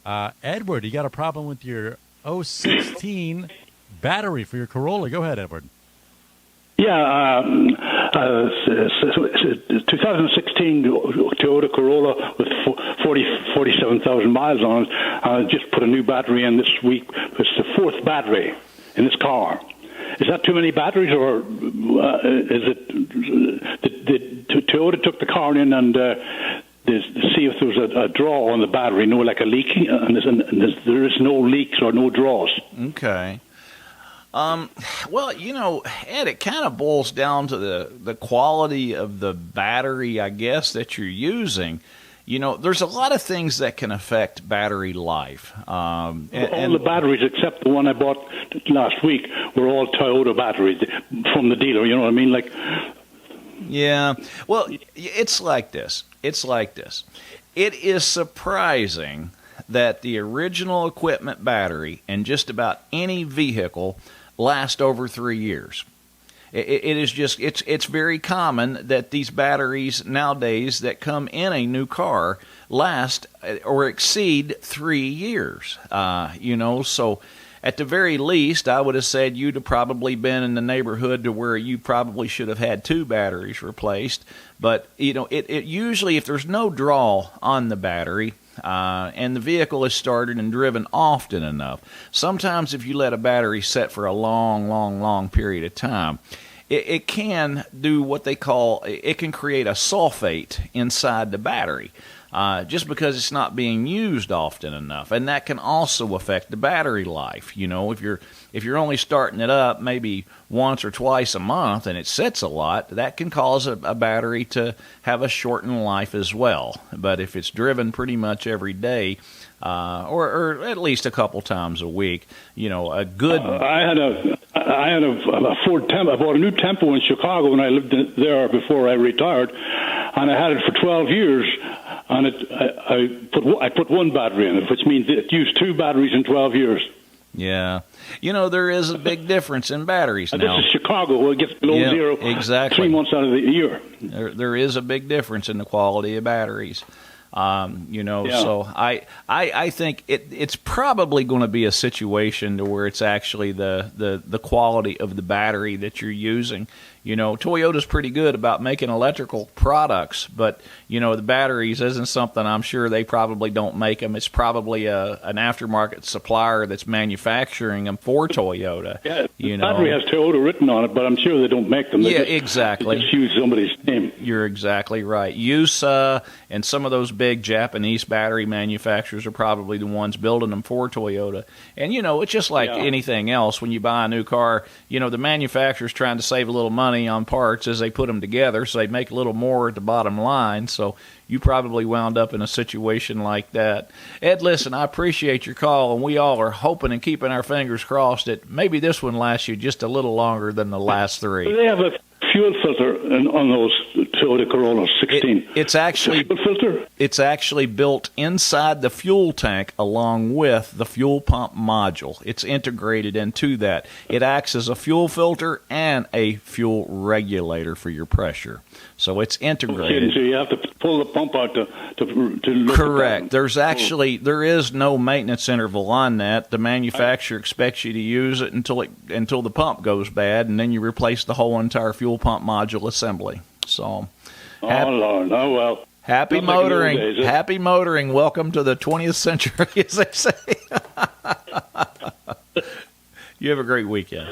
Edward, you got a problem with your 016 battery for your Corolla. Go ahead, Edward. Yeah, 2016 Toyota Corolla with 47,000 miles on it. I just put a new battery in this week. It's the fourth battery in this car. Is that too many batteries, or is it the Toyota took the car in and see if there was a draw on the battery, like a leak, and there is no leaks or no draws. Okay. Well, Ed, it kind of boils down to the quality of the battery, I guess, that you're using. There's a lot of things that can affect battery life. All the batteries except the one I bought last week were all Toyota batteries from the dealer. You know what I mean? Yeah. Well, it's like this. It is surprising that the original equipment battery in just about any vehicle last over 3 years. It is just, it's very common that these batteries nowadays that come in a new car last or exceed 3 years. So at the very least, I would have said you'd have probably been in the neighborhood to where you probably should have had 2 batteries replaced. But, it usually, if there's no draw on the battery, and the vehicle is started and driven often enough. Sometimes if you let a battery set for a long period of time, it can do what they call, it can create a sulfate inside the battery. Just because it's not being used often enough, and that can also affect the battery life. If you're only starting it up maybe once or twice a month and it sits a lot, that can cause a battery to have a shortened life as well. But if it's driven pretty much every day, or at least a couple times a week, a good. I had a Ford Tempo. I bought a new Tempo in Chicago when I lived there before I retired, and I had it for 12 years. And I put one battery in it, which means it used 2 batteries in 12 years. Yeah. There is a big difference in batteries now. This is Chicago, where it gets below zero exactly. 3 months out of the year. There is a big difference in the quality of batteries. So I think it's probably going to be a situation to where it's actually the quality of the battery that you're using. Toyota's pretty good about making electrical products, but, the batteries isn't something I'm sure they probably don't make them. It's probably an aftermarket supplier that's manufacturing them for Toyota. Yeah, the battery has Toyota written on it, but I'm sure they don't make them. Exactly. They just use somebody's name. You're exactly right. USA and some of those big Japanese battery manufacturers are probably the ones building them for Toyota. And, it's just like anything else. When you buy a new car, the manufacturer's trying to save a little money on parts as they put them together, so they make a little more at the bottom line. So you probably wound up in a situation like that. Ed, listen, I appreciate your call, and we all are hoping and keeping our fingers crossed that maybe this one lasts you just a little longer than the last 3. They have a fuel filter on those Toyota Corolla 16. It's actually fuel filter. It's actually built inside the fuel tank along with the fuel pump module. It's integrated into that. It acts as a fuel filter and a fuel regulator for your pressure. So it's integrated. Okay, so you have to pull the pump out to look. Correct. There is no maintenance interval on that. The manufacturer expects you to use it until the pump goes bad, and then you replace the whole entire fuel pump module assembly. So, Lord, oh well. Happy motoring. Happy motoring. Welcome to the 20th century, as they say. You have a great weekend.